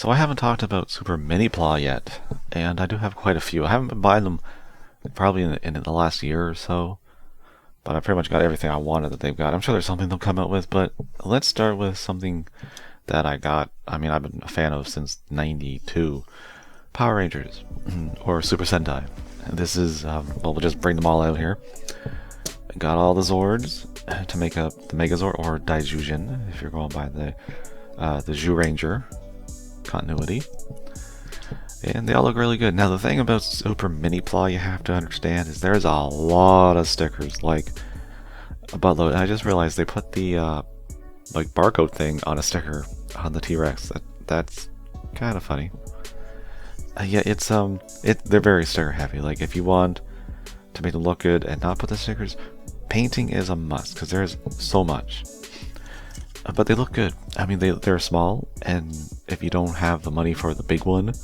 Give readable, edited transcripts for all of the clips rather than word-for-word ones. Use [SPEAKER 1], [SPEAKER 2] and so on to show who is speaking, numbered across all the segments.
[SPEAKER 1] So I haven't talked about Super Minipla yet, and I do have quite a few. I haven't been buying them probably in the last year or so, but I pretty much got everything I wanted that they've got. I'm sure there's something they'll come out with, but let's start with something that I got. I mean, I've been a fan of since '92. Power Rangers, or Super Sentai. This is, well, we'll just bring them all out here. Got all the Zords to make up the Megazord, or Daizyujin, if you're going by the Zyuranger continuity. And they all look really good. Now, the thing about Super Minipla you have to understand is there's a lot of stickers, like a buttload. I just realized they put the like barcode thing on a sticker on the T-Rex. That's kind of funny. Yeah, they're very sticker heavy. Like, if you want to make them look good and not put the stickers, painting is a must because there's so much. But they look good. I mean, they're small, and if you don't have the money for the big one,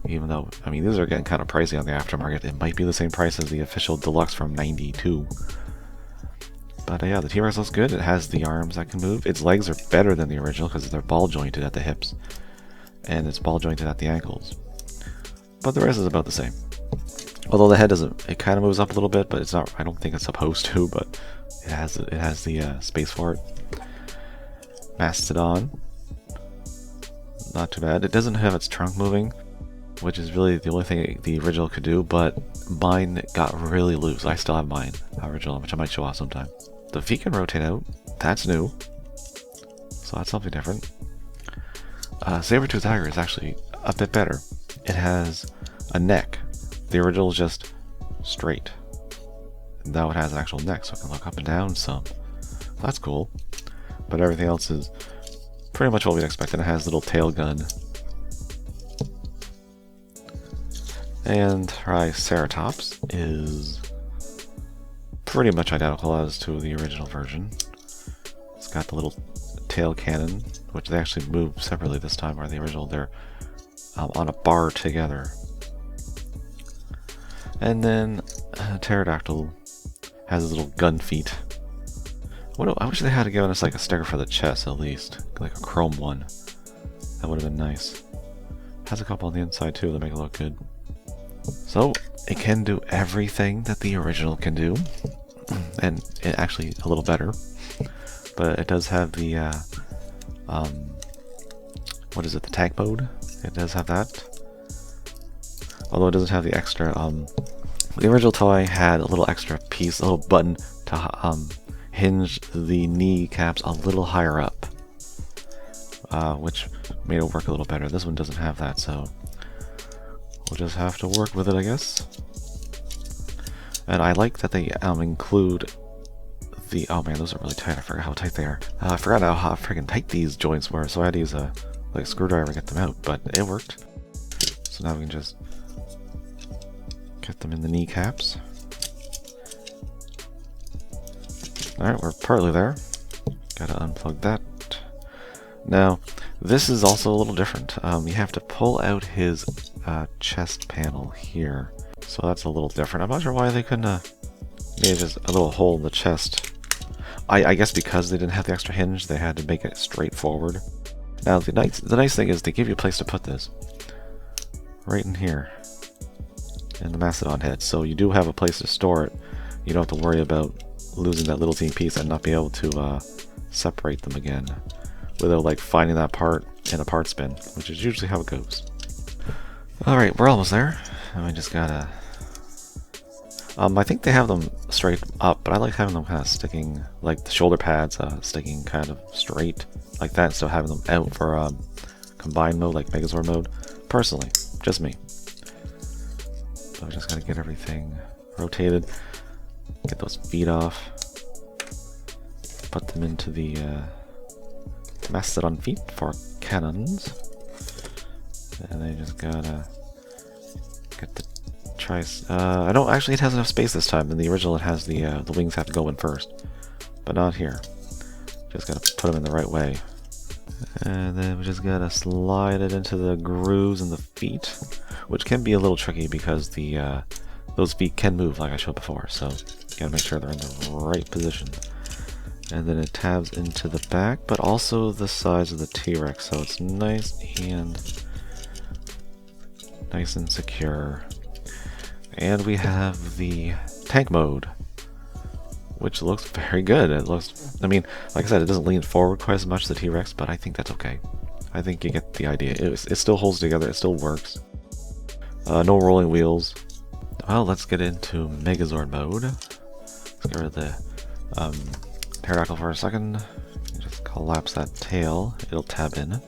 [SPEAKER 1] even though, I mean, these are getting kind of pricey on the aftermarket, it might be the same price as the official deluxe from '92. But yeah, the T-Rex looks good. It has the arms that can move. Its legs are better than the original because they're ball jointed at the hips, and it's ball jointed at the ankles. But the rest is about the same. Although the head doesn't, it kind of moves up a little bit, but it's not, I don't think it's supposed to, but it has the space for it. Mastodon. Not too bad. It doesn't have its trunk moving, which is really the only thing the original could do, but mine got really loose. I still have mine, original, which I might show off sometime. The feet can rotate out. That's new. So that's something different. Saber-tooth tiger is actually a bit better. It has a neck. The original is just straight. Now it has an actual neck, so it can look up and down some. That's cool. But everything else is pretty much what we'd expect. And it has a little tail gun. And Triceratops is pretty much identical as to the original version. It's got the little tail cannon, which they actually move separately this time, where the original they're on a bar together. And then Pterodactyl has his little gun feet. I wish they had given us like a sticker for the chest at least, like a chrome one. That would have been nice. Has a couple on the inside too that make it look good. So it can do everything that the original can do, and it actually a little better. But it does have the what is it? The tank mode. It does have that. Although it doesn't have the extra. The original toy had a little extra piece, a little button to hinge the knee caps a little higher up, which made it work a little better. This one doesn't have that, so we'll just have to work with it, I guess. And I like that they include the. Oh man, those are really tight. I forgot how tight they are. I forgot how freaking tight these joints were, so I had to use a screwdriver to get them out, but it worked. So now we can just get them in the kneecaps. Alright, we're partly there. Gotta unplug that. Now, this is also a little different. You have to pull out his chest panel here. So that's a little different. I'm not sure why they couldn't made just a little hole in the chest. I guess because they didn't have the extra hinge, they had to make it straightforward. Now, the nice thing is they give you a place to put this. Right in here. In the Mastodon head. So you do have a place to store it. You don't have to worry about losing that little teeny piece and not be able to separate them again. Without, like, finding that part in a parts bin. Which is usually how it goes. Alright, we're almost there. And we just gotta... I think they have them straight up, but I like having them kind of sticking, like the shoulder pads sticking kind of straight like that, instead of having them out for combined mode, like Megazord mode. Personally, just me. So I just gotta get everything rotated, get those feet off, put them into the Mastodon feet for cannons, and then just gotta get the I don't actually. It has enough space this time. In the original, it has the wings have to go in first, but not here. Just gotta put them in the right way, and then we just gotta slide it into the grooves in the feet, which can be a little tricky because the those feet can move like I showed before. So you gotta make sure they're in the right position. And then it tabs into the back, but also the size of the T-Rex, so it's nice and Nice and secure. And we have the tank mode, which looks very good. It looks, I mean, like I said, it doesn't lean forward quite as much as the T-Rex, but I think that's okay. I think you get the idea. It still holds together, it still works. No rolling wheels. Well, let's get into Megazord mode. Let's get rid of the pterodactyl for a second. Just collapse that tail, it'll tab in.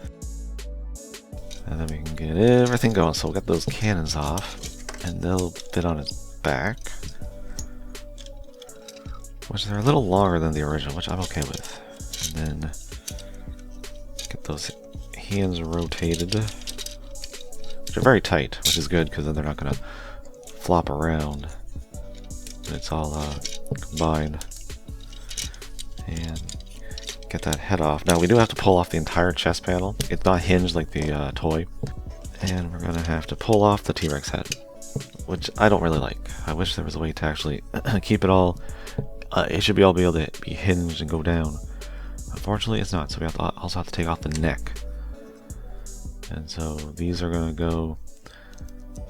[SPEAKER 1] And then we can get everything going. So we'll get those cannons off, and they'll fit on its back. Which they're a little longer than the original, which I'm okay with. And then get those hands rotated. Which are very tight, which is good, because then they're not going to flop around. It's all combined. And get that head off. Now we do have to pull off the entire chest panel. It's not hinged like the toy. And we're going to have to pull off the T-Rex head, which I don't really like. I wish there was a way to actually keep it all. It should be able to be hinged and go down. Unfortunately, it's not, so we also have to take off the neck. And so these are going to go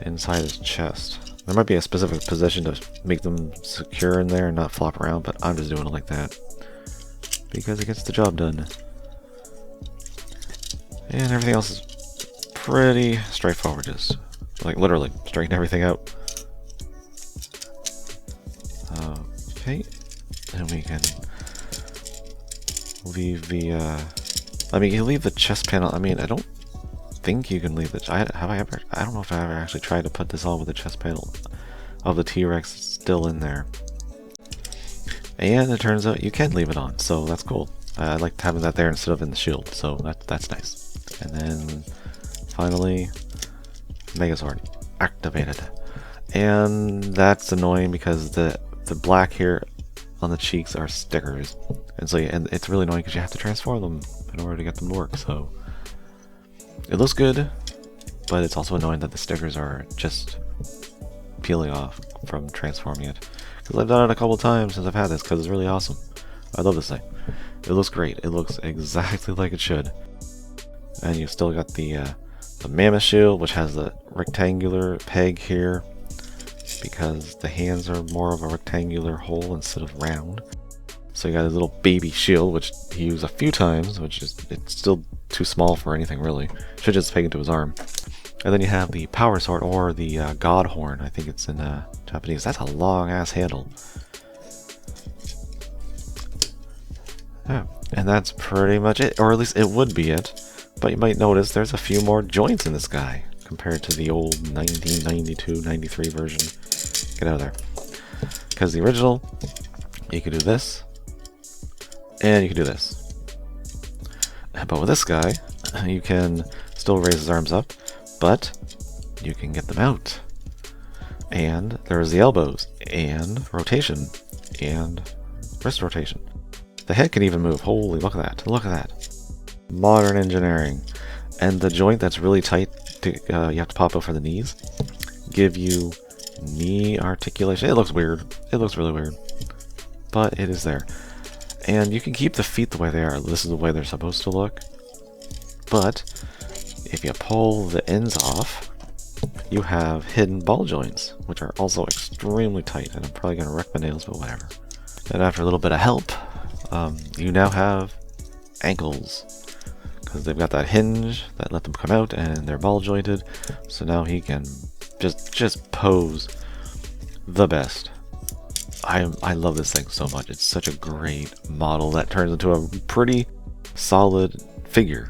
[SPEAKER 1] inside his chest. There might be a specific position to make them secure in there and not flop around, but I'm just doing it like that because it gets the job done. And everything else is pretty straightforward, just like literally straighten everything out. Okay, and we can leave the I mean, you leave the chest panel. I mean, I don't think you can leave the I don't know if I ever actually tried to put this on with the chest panel of the T-Rex still in there. And it turns out you can leave it on, so that's cool. I like having that there instead of in the shield, so that's nice. And then finally, Megazord activated. And that's annoying because the black here on the cheeks are stickers, and so and it's really annoying because you have to transform them in order to get them to work. So it looks good, but it's also annoying that the stickers are just peeling off from transforming it. Because I've done it a couple times since I've had this, because it's really awesome. I love this thing. It looks great. It looks exactly like it should. And you've still got the mammoth shield, which has the rectangular peg here, because the hands are more of a rectangular hole instead of round. So you got his little baby shield, which he used a few times, which is it's still too small for anything really. Should just peg into his arm. And then you have the power sword, or the god horn. I think it's in Japanese. That's a long ass handle. Yeah, and that's pretty much it, or at least it would be it. But you might notice there's a few more joints in this guy compared to the old 1992-93 version. Get out of there. Because the original, you could do this, and you can do this. But with this guy, you can still raise his arms up, but you can get them out. And there's the elbows, and rotation, and wrist rotation. The head can even move. Holy, look at that. Look at that. Modern engineering. And the joint that's really tight, you have to pop out for the knees, give you knee articulation. It looks weird. It looks really weird. But it is there. And you can keep the feet the way they are. This is the way they're supposed to look. But if you pull the ends off, you have hidden ball joints, which are also extremely tight. And I'm probably going to wreck my nails, but whatever. And after a little bit of help, you now have ankles. Because they've got that hinge that let them come out, and they're ball jointed. So now he can just pose the best. I love this thing so much. It's such a great model that turns into a pretty solid figure.